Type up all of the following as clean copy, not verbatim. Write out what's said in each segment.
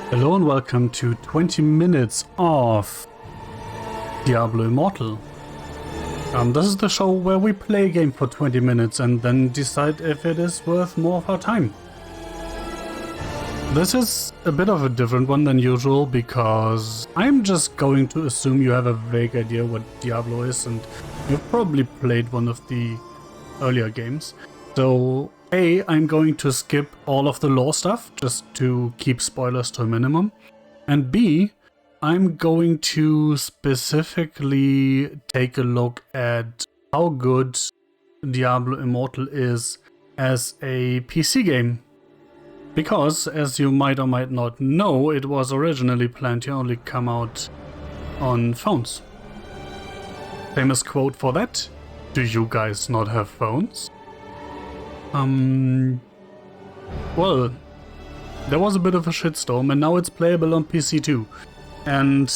Hello and welcome to 20 minutes of Diablo Immortal. This is the show where we play a game for 20 minutes and then decide if it is worth more of our time. This is a bit of a different one than usual because I'm just going to assume you have a vague idea what Diablo is and you've probably played one of the earlier games. So A, I'm going to skip all of the lore stuff just to keep spoilers to a minimum. And B, I'm going to specifically take a look at how good Diablo Immortal is as a PC game. Because, as you might or might not know, it was originally planned to only come out on phones. Famous quote for that: "Do you guys not have phones?" Well, there was a bit of a shitstorm and now it's playable on PC too. And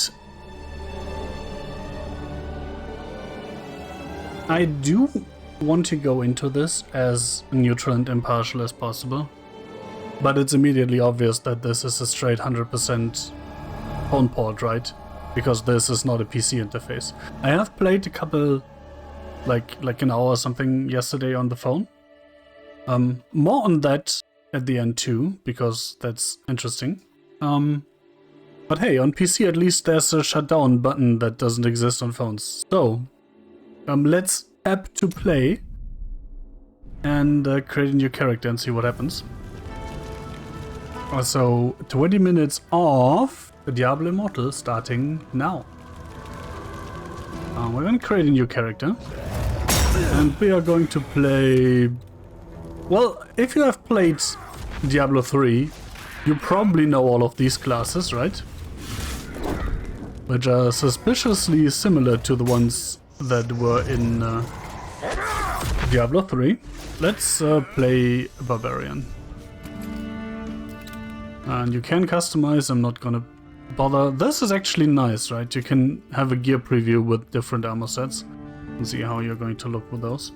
I do want to go into this as neutral and impartial as possible, but it's immediately obvious that this is a straight 100% phone port, right? Because this is not a PC interface. I have played a couple, like an hour or something yesterday on the phone. More on that at the end too, because that's interesting. But hey, on PC at least there's a shutdown button that doesn't exist on phones. So, let's tap to play and create a new character and see what happens. So, 20 minutes of Diablo Immortal starting now. We're going to create a new character. And we are going to play... Well, if you have played Diablo 3, you probably know all of these classes, right? Which are suspiciously similar to the ones that were in Diablo 3. Let's play a Barbarian. And you can customize, I'm not gonna bother. This is actually nice, right? You can have a gear preview with different armor sets and see how you're going to look with those.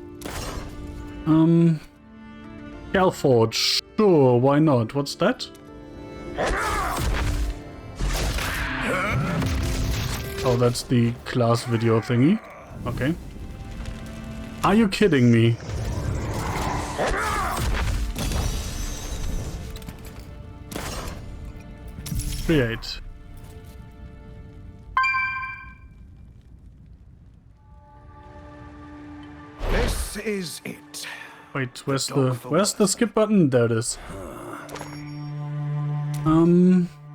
Calforge, sure, why not? What's that? Oh, that's the class video thingy. Okay. Are you kidding me? Create. This is it. Wait, where's the skip button? There it is.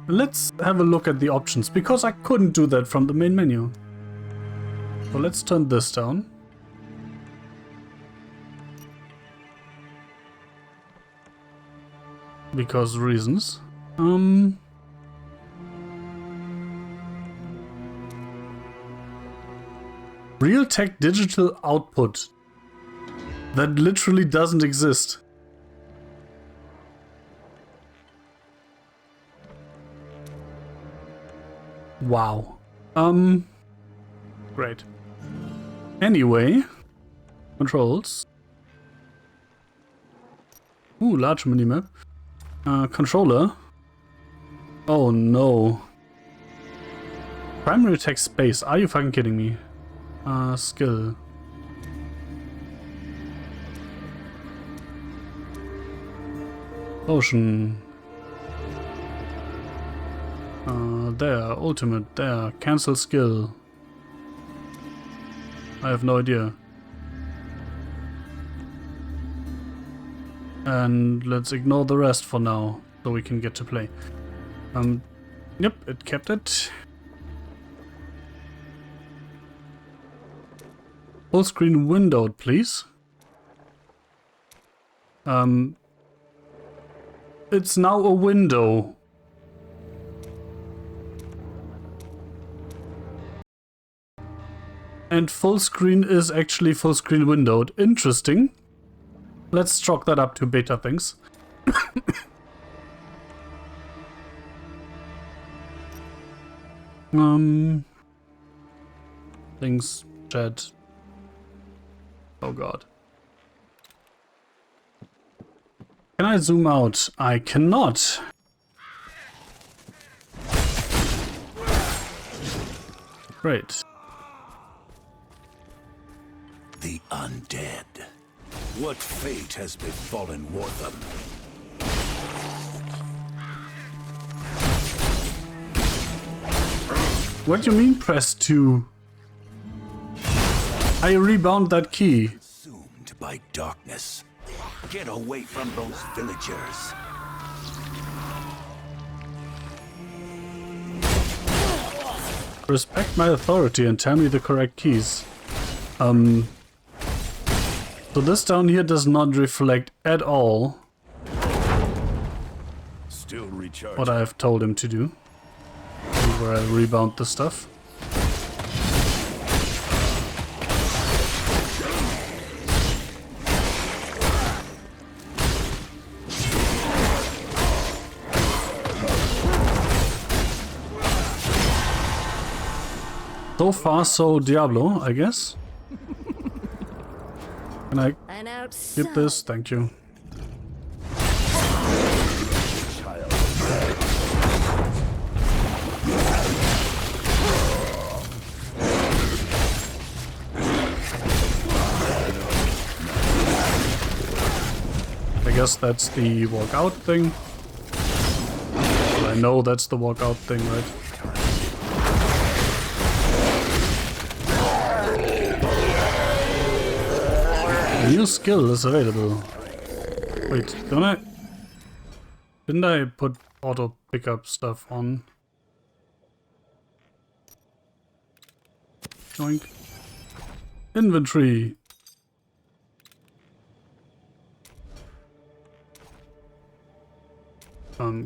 Let's have a look at the options, because I couldn't do that from the main menu. So let's turn this down. Because reasons. Realtek digital output. That literally doesn't exist. Wow. Great. Anyway, controls. Ooh, large minimap. Controller. Oh no. Primary text space. Are you fucking kidding me? Skill. Potion. There, ultimate, there, cancel skill. I have no idea. And let's ignore the rest for now, so we can get to play. Yep, it kept it. Full screen windowed, please. It's now a window. And full screen is actually full screen windowed. Interesting. Let's chalk that up to beta things. Things, chat. Oh god. Can I zoom out? I cannot. Great. The undead. What fate has befallen Wortham? What do you mean press 2? I rebound that key. Consumed by darkness. Get away from those villagers. Respect my authority and tell me the correct keys. So this down here does not reflect at all Still recharged. what I have told him to do. Where I rebound the stuff. So far, so Diablo, I guess. Can I get this? Thank you. I guess that's the walkout thing. Well, I know that's the walkout thing, right? A new skill is available. Wait, didn't I put auto pickup stuff on? Joink. Inventory.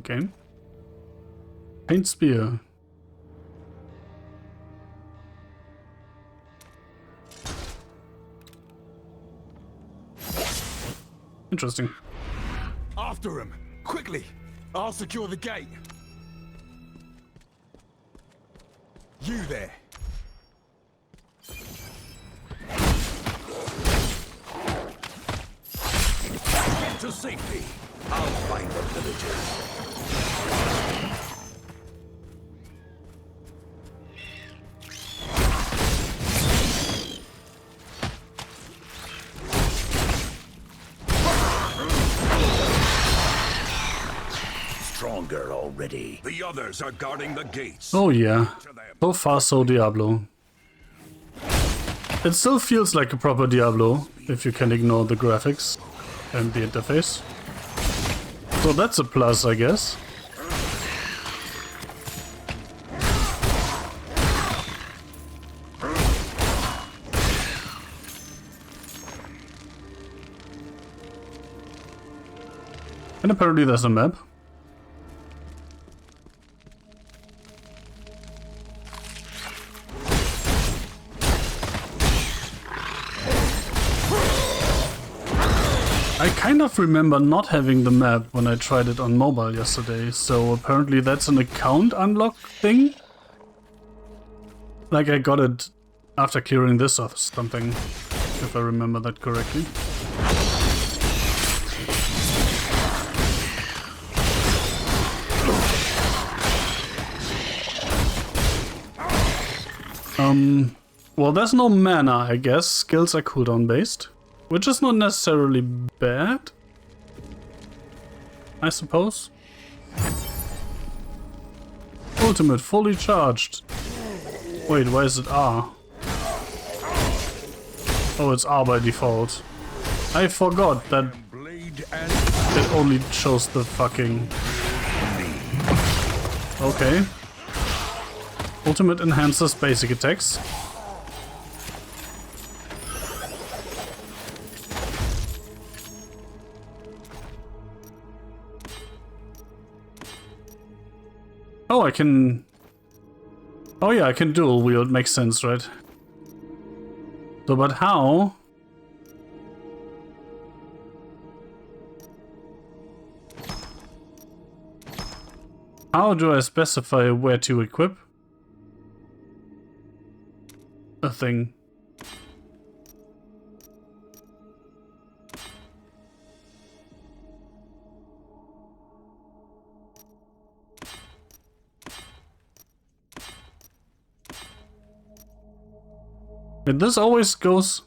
Game. Paint spear. Interesting. After him! Quickly! I'll secure the gate! You there! Get to safety. I'll find the villagers. Stronger already. The others are guarding the gates. Oh yeah. So far, so Diablo. It still feels like a proper Diablo, if you can ignore the graphics and the interface. So that's a plus, I guess. And apparently there's a map. I kind of remember not having the map when I tried it on mobile yesterday, so apparently that's an account unlock thing? Like I got it after clearing this or something, if I remember that correctly. Well, there's no mana, I guess. Skills are cooldown based. Which is not necessarily bad, I suppose. Ultimate fully charged. Wait, why is it R? Oh, it's R by default. I forgot that it only shows the fucking... Okay. Ultimate enhances basic attacks. Oh, I can... Oh yeah, I can dual wield, makes sense, right? So, but how? How do I specify where to equip a thing? And this always goes...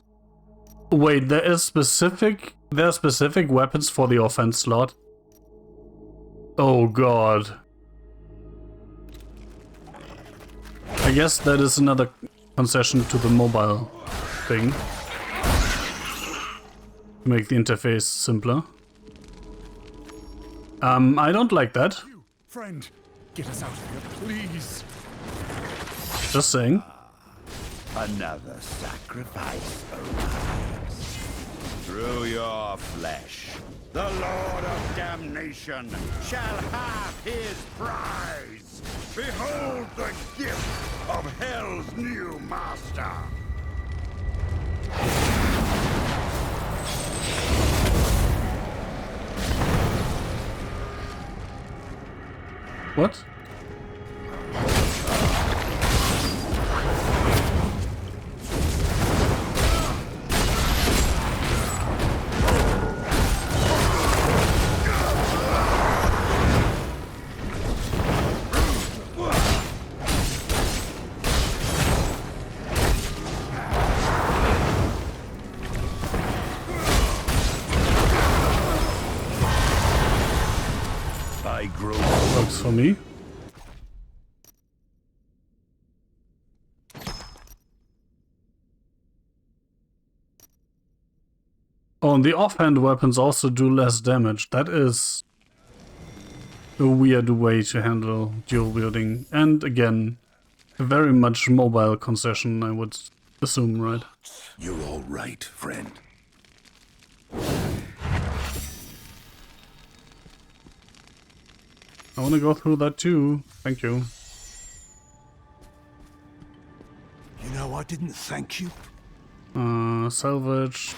Wait, there are specific weapons for the offense slot? Oh god. I guess that is another concession to the mobile thing. To make the interface simpler. I don't like that. You, friend, get us out of here, please. Just saying. Another sacrifice arrives. Through your flesh, the Lord of Damnation shall have his prize. Behold the gift of Hell's new master. What? Works for me. Oh, and the offhand weapons also do less damage. That is a weird way to handle dual wielding. And again, a very much mobile concession, I would assume, right? You're all right, friend. I want to go through that too. Thank you. You know, I didn't thank you. Salvage.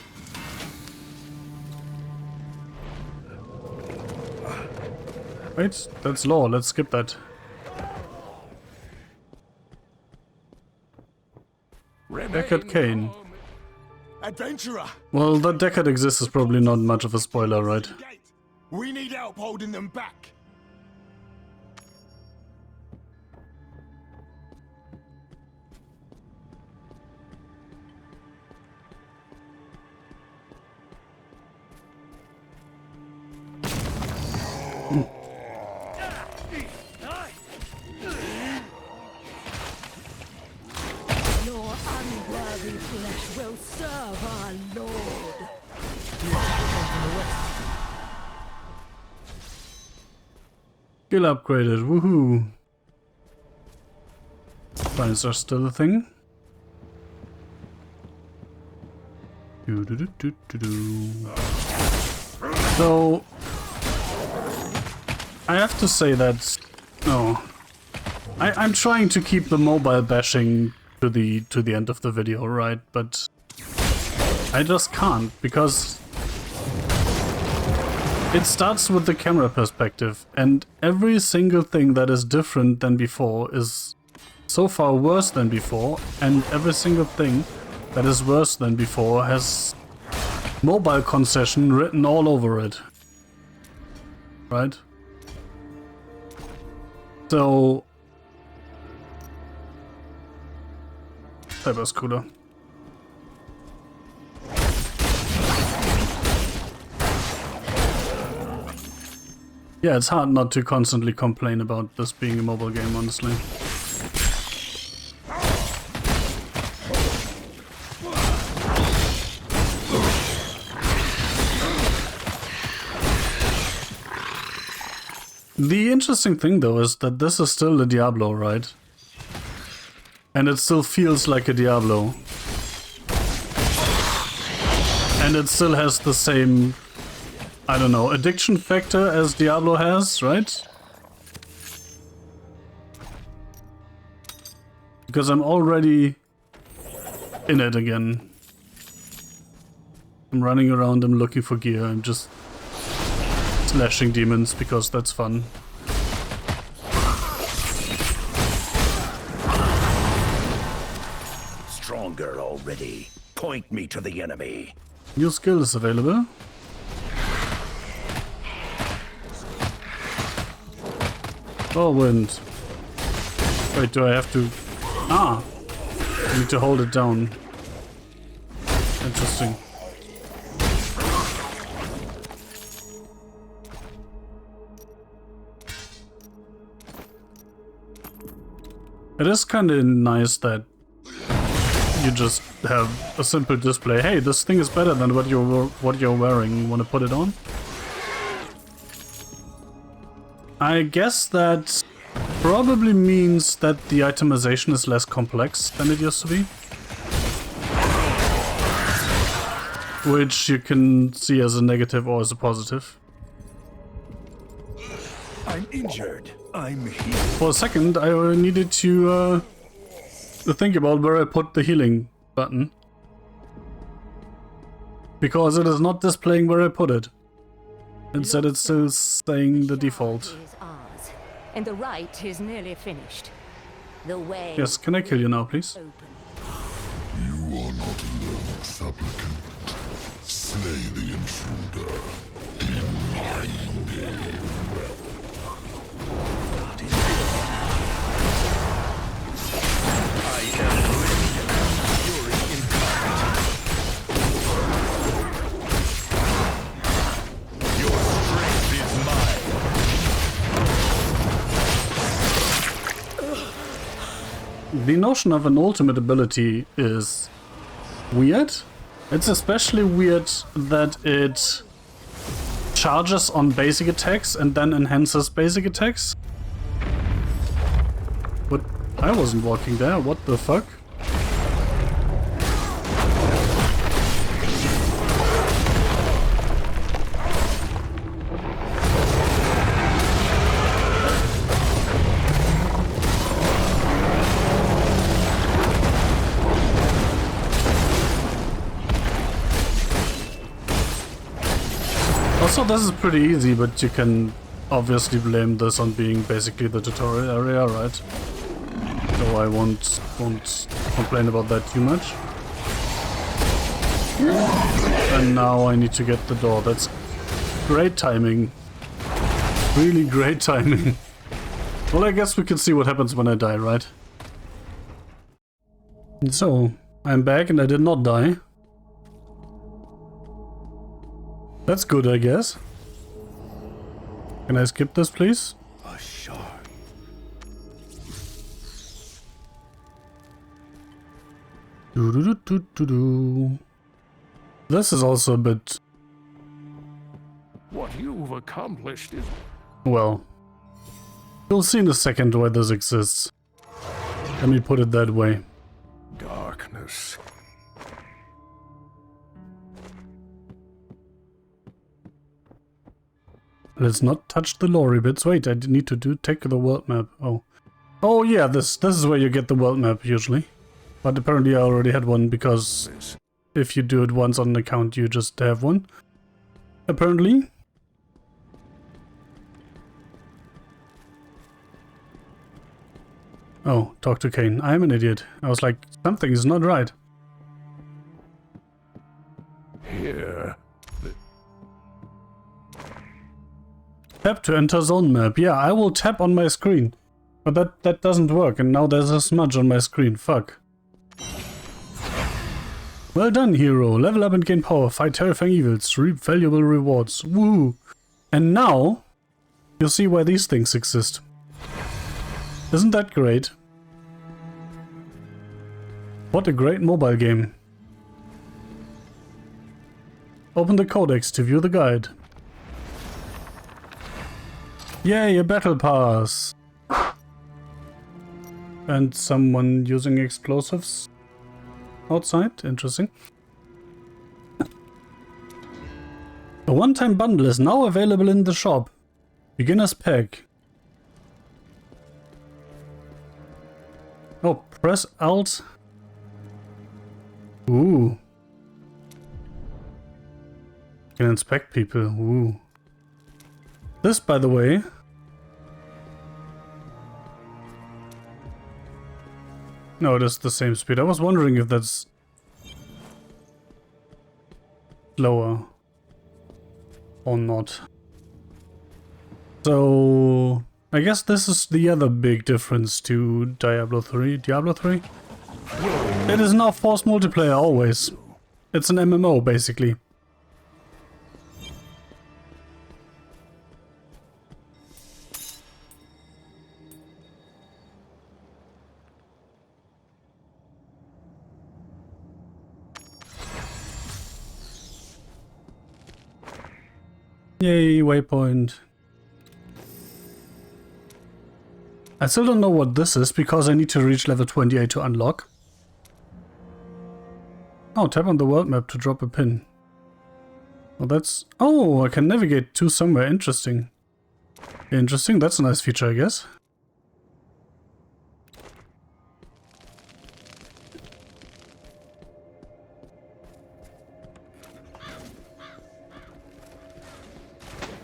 Wait, that's law. Let's skip that. Deckard Kane. Adventurer, Well, that Deckard exists is probably not much of a spoiler, right? gate. We need help holding them back. Your unworthy flesh will serve our Lord. Skill upgraded, woohoo! Science are still a thing. So I have to say that no. I'm trying to keep the mobile bashing to the end of the video, right? But I just can't, because it starts with the camera perspective, and every single thing that is different than before is so far worse than before, and every single thing that is worse than before has mobile concession written all over it. Right? So Cyber's cooler. Yeah, it's hard not to constantly complain about this being a mobile game, honestly. The interesting thing, though, is that this is still a Diablo, right? And it still feels like a Diablo. And it still has the same, I don't know, addiction factor as Diablo has, right? Because I'm already in it again. I'm running around, I'm looking for gear, I'm just slashing demons because that's fun. Stronger already. Point me to the enemy. New skill is available. Whirlwind. Wait, do I have to... Ah! I need to hold it down. Interesting. It is kind of nice that you just have a simple display. Hey, this thing is better than what you're wearing. You want to put it on? I guess that probably means that the itemization is less complex than it used to be. Which you can see as a negative or as a positive. I'm injured. I'm healed. For a second, I needed to think about where I put the healing button. Because it is not displaying where I put it. Instead, it's still saying the default. Is ours, and the rite is nearly finished. The way Yes, can I kill you now, please? open. You are not alone, supplicant. Slay the intruder in my name. I am brilliant. Fury incarnate. Your strength is mine. The notion of an ultimate ability is weird. It's especially weird that it charges on basic attacks and then enhances basic attacks. But I wasn't walking there, what the fuck? Also, this is pretty easy, but you can obviously blame this on being basically the tutorial area, right? So I won't complain about that too much. And now I need to get the door. That's great timing. Really great timing. Well, I guess we can see what happens when I die, right? So, I'm back and I did not die. That's good, I guess. Can I skip this, please? A shard. Do. This is also a bit... What you've accomplished is well... You'll see in a second why this exists. Let me put it that way. darkness. Let's not touch the lorry bits. Wait, I need to take the world map. Oh. Oh yeah, this is where you get the world map usually. But apparently I already had one because if you do it once on an account you just have one. Apparently. Oh, talk to Kane. I'm an idiot. I was like, something is not right. Here, Tap to enter zone map. Yeah, I will tap on my screen. But that doesn't work, and now there's a smudge on my screen. Fuck. Well done, hero. Level up and gain power. Fight terrifying evils. Reap valuable rewards. Woo! And now, you'll see why these things exist. Isn't that great? What a great mobile game. Open the codex to view the guide. Yay, a battle pass! And someone using explosives outside? Interesting. A one-time bundle is now available in the shop. Beginner's pack. Oh, press Alt. Ooh. Can inspect people. Ooh. This, by the way, no, it is the same speed. I was wondering if that's slower or not. So, I guess this is the other big difference to Diablo 3. Diablo 3? It is now forced multiplayer always. It's an MMO, basically. Yay, waypoint. I still don't know what this is because I need to reach level 28 to unlock. Oh, tap on the world map to drop a pin. Well, that's... Oh, I can navigate to somewhere. Interesting. Interesting, that's a nice feature, I guess.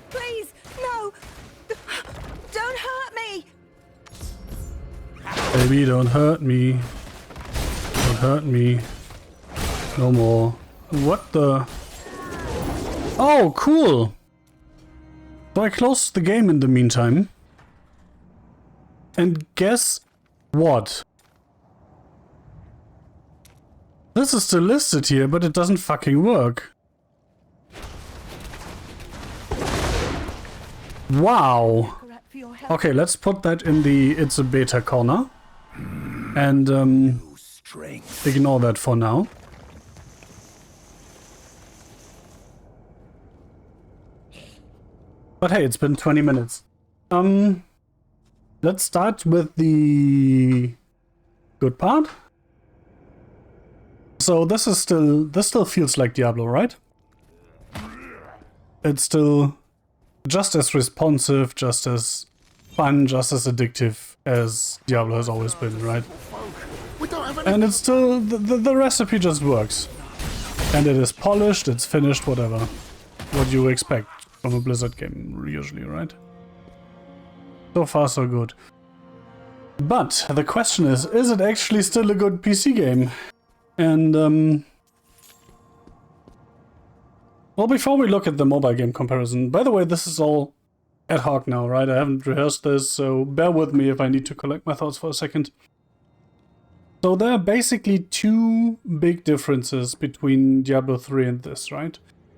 Please, no! Don't hurt me! Baby, don't hurt me. Don't hurt me. No more. What the... Oh, cool! So I closed the game in the meantime. And guess what? This is still listed here, but it doesn't fucking work. Wow. Okay, let's put that in the it's a beta corner. And ignore that for now. But hey, it's been 20 minutes. Let's start with the good part. So this still feels like Diablo, right? It's still just as responsive, just as fun, just as addictive as Diablo has always been, right? And it's still, the recipe just works. And it is polished, it's finished, whatever. What you expect from a Blizzard game, usually, right? So far, so good. But the question is it actually still a good PC game? And, well, before we look at the mobile game comparison, by the way, this is all ad hoc now, right? I haven't rehearsed this, so bear with me if I need to collect my thoughts for a second. So there are basically two big differences between Diablo 3 and this, right?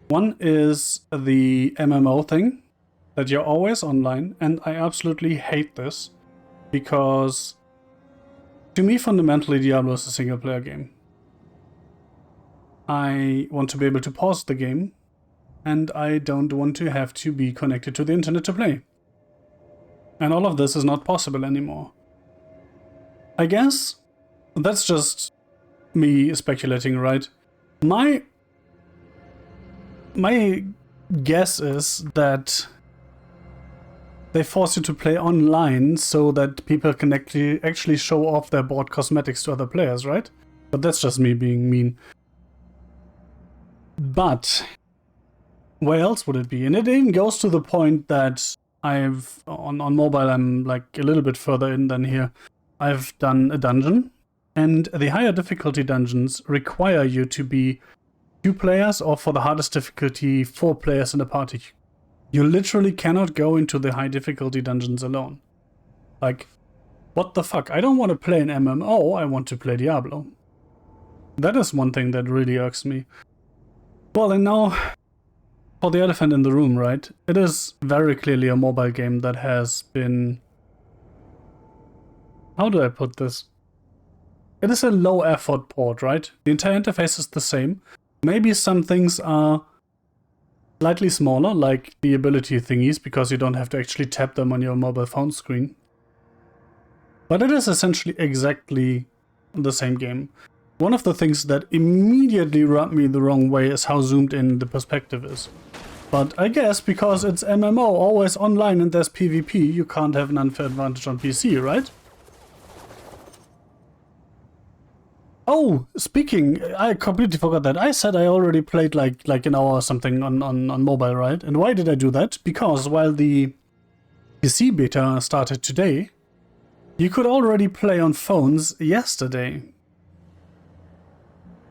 One is the MMO thing, that you're always online, and I absolutely hate this, because to me, fundamentally, Diablo is a single-player game. I want to be able to pause the game, and I don't want to have to be connected to the internet to play. And all of this is not possible anymore. I guess that's just me speculating, right? My guess is that they force you to play online so that people can actually show off their board cosmetics to other players, right? But that's just me being mean. But where else would it be? And it even goes to the point that I've on mobile, I'm like a little bit further in than here. I've done a dungeon, and the higher difficulty dungeons require you to be 2 players, or for the hardest difficulty, 4 players in a party. You literally cannot go into the high difficulty dungeons alone. Like, what the fuck? I don't want to play an MMO, I want to play Diablo. That is one thing that really irks me. Well, and now, for the elephant in the room, right? It is very clearly a mobile game that has been... How do I put this? It is a low effort port, right? The entire interface is the same. Maybe some things are slightly smaller, like the ability thingies, because you don't have to actually tap them on your mobile phone screen. But it is essentially exactly the same game. One of the things that immediately rubbed me the wrong way is how zoomed in the perspective is. But I guess because it's MMO, always online, and there's PvP, you can't have an unfair advantage on PC, right? Oh, speaking, I completely forgot that. I said I already played like an hour or something on mobile, right? And why did I do that? Because while the PC beta started today, you could already play on phones yesterday.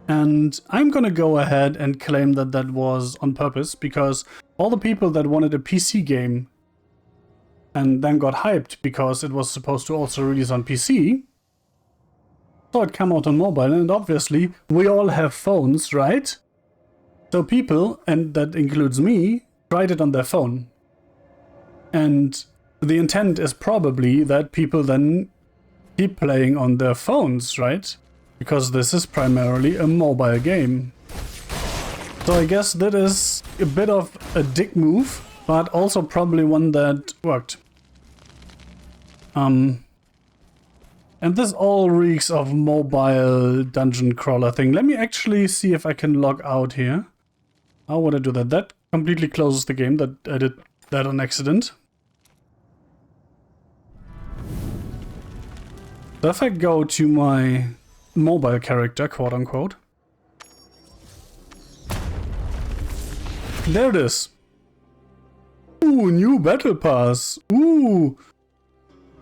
And I'm gonna go ahead and claim that that was on purpose, because all the people that wanted a PC game and then got hyped because it was supposed to also release on PC, saw it come out on mobile, and obviously we all have phones, right? So people, and that includes me, tried it on their phone. And the intent is probably that people then keep playing on their phones, right? Because this is primarily a mobile game. So I guess that is a bit of a dick move, but also probably one that worked. And this all reeks of mobile dungeon crawler thing. Let me actually see if I can log out here. How would I do that? That completely closes the game. That I did that on accident. So if I go to my mobile character, quote unquote. There it is. Ooh, new battle pass. Ooh.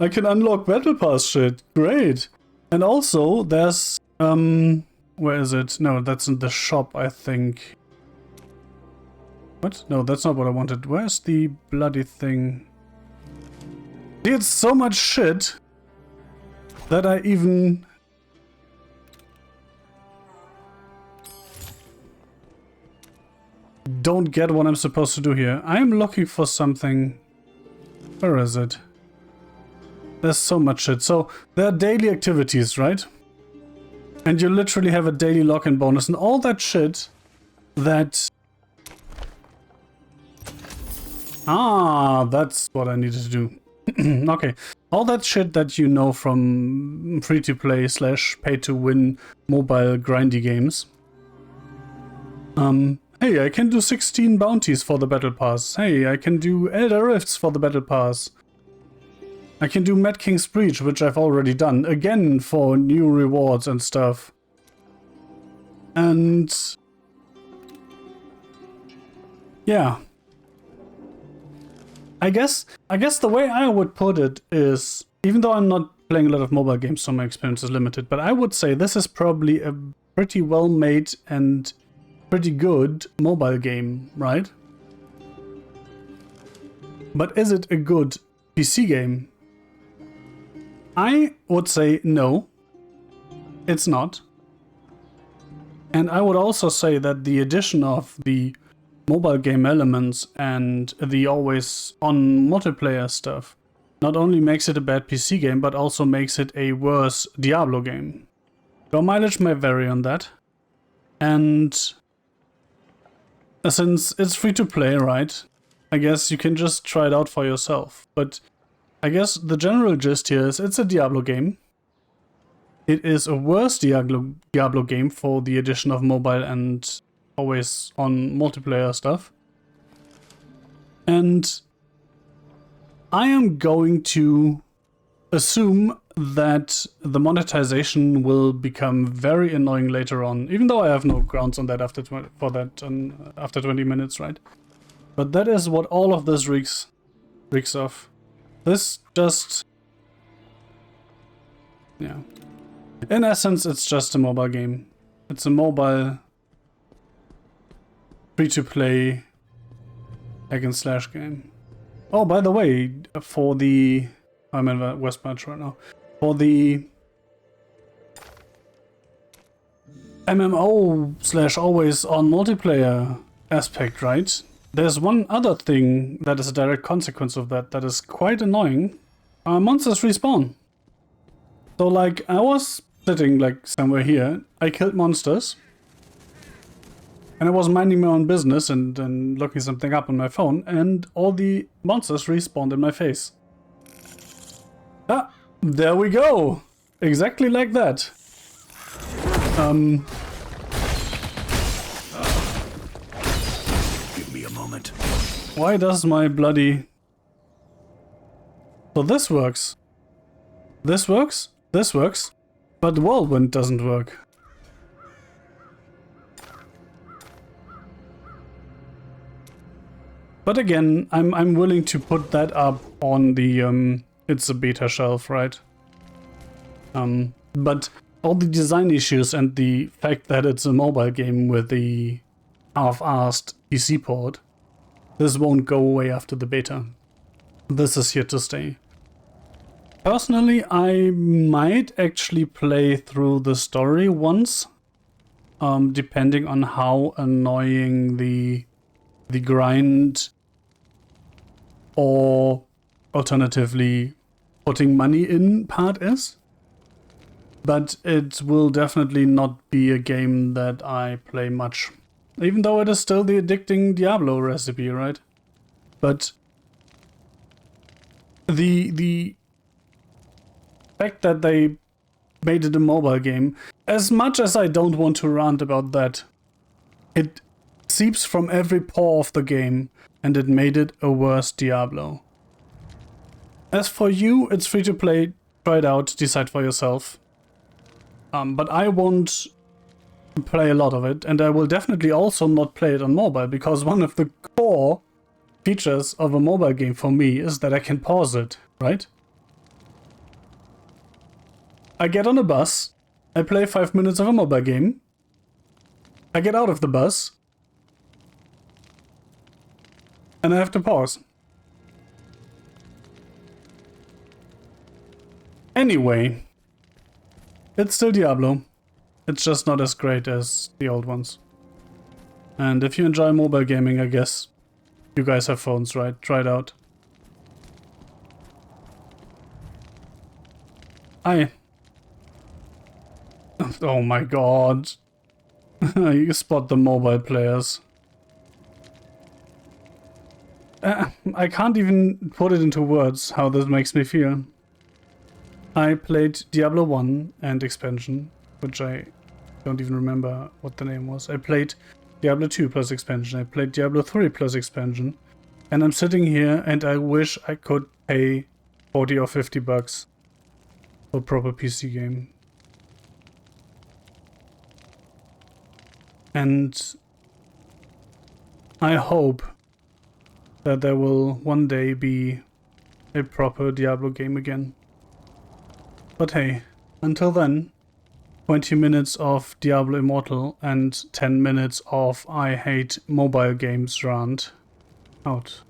I can unlock battle pass shit. Great. And also there's where is it? No, that's in the shop, I think. What? No, that's not what I wanted. Where's the bloody thing? It's so much shit that I even don't get what I'm supposed to do here. I'm looking for something. Where is it? There's so much shit. So there are daily activities, right? And you literally have a daily lock-in bonus and all that shit that... Ah, that's what I needed to do. Okay. All that shit that you know from free-to-play / pay-to-win mobile grindy games. Hey, I can do 16 bounties for the battle pass. Hey, I can do Elder Rifts for the battle pass. I can do Mad King's Breach, which I've already done, again for new rewards and stuff. And... yeah. I guess the way I would put it is, even though I'm not playing a lot of mobile games, so my experience is limited, but I would say this is probably a pretty well made and pretty good mobile game, right? But is it a good PC game? I would say no, it's not. And I would also say that the addition of the mobile game elements and the always on multiplayer stuff not only makes it a bad PC game, but also makes it a worse Diablo game. Your mileage may vary on that. And since it's free to play, right? I guess you can just try it out for yourself. But I guess the general gist here is it's a Diablo game. It is a worse Diablo game for the addition of mobile and always on multiplayer stuff. And I am going to assume that the monetization will become very annoying later on, even though I have no grounds on that after 20 minutes, right? But that is what all of this reeks of. This just... yeah. In essence, it's just a mobile game. It's a mobile free-to-play hack and slash game. Oh, by the way, for the... I'm in West Patch right now. For the MMO / always on multiplayer aspect, right? There's one other thing that is a direct consequence of that that is quite annoying. Monsters respawn. So like, I was sitting like somewhere here, I killed monsters. And I was minding my own business and looking something up on my phone, and all the monsters respawned in my face. Ah, there we go! Exactly like that. Give me a moment. Why does my bloody... So this works. This works. This works. But Whirlwind doesn't work. But again, I'm willing to put that up on the it's a beta shelf, right? But all the design issues and the fact that it's a mobile game with the half-assed PC port, this won't go away after the beta. This is here to stay. Personally, I might actually play through the story once. depending on how annoying the grind or alternatively putting money in part is. But it will definitely not be a game that I play much. Even though it is still the addicting Diablo recipe, right? But the fact that they made it a mobile game, as much as I don't want to rant about that, it seeps from every pore of the game, and it made it a worse Diablo. As for you, it's free to play, try it out, decide for yourself. But I won't play a lot of it, and I will definitely also not play it on mobile, because one of the core features of a mobile game for me is that I can pause it, right? I get on a bus, I play 5 minutes of a mobile game, I get out of the bus, and I have to pause. Anyway, it's still Diablo. It's just not as great as the old ones. And if you enjoy mobile gaming, I guess you guys have phones, right? Try it out. Oh my god. You spot the mobile players. I can't even put it into words how this makes me feel. I played Diablo 1 and expansion, which I don't even remember what the name was. I played Diablo 2 plus expansion. I played Diablo 3 plus expansion. And I'm sitting here and I wish I could pay 40 or 50 bucks for a proper PC game. And I hope that there will one day be a proper Diablo game again. But hey, until then, 20 minutes of Diablo Immortal and 10 minutes of I hate mobile games rant out.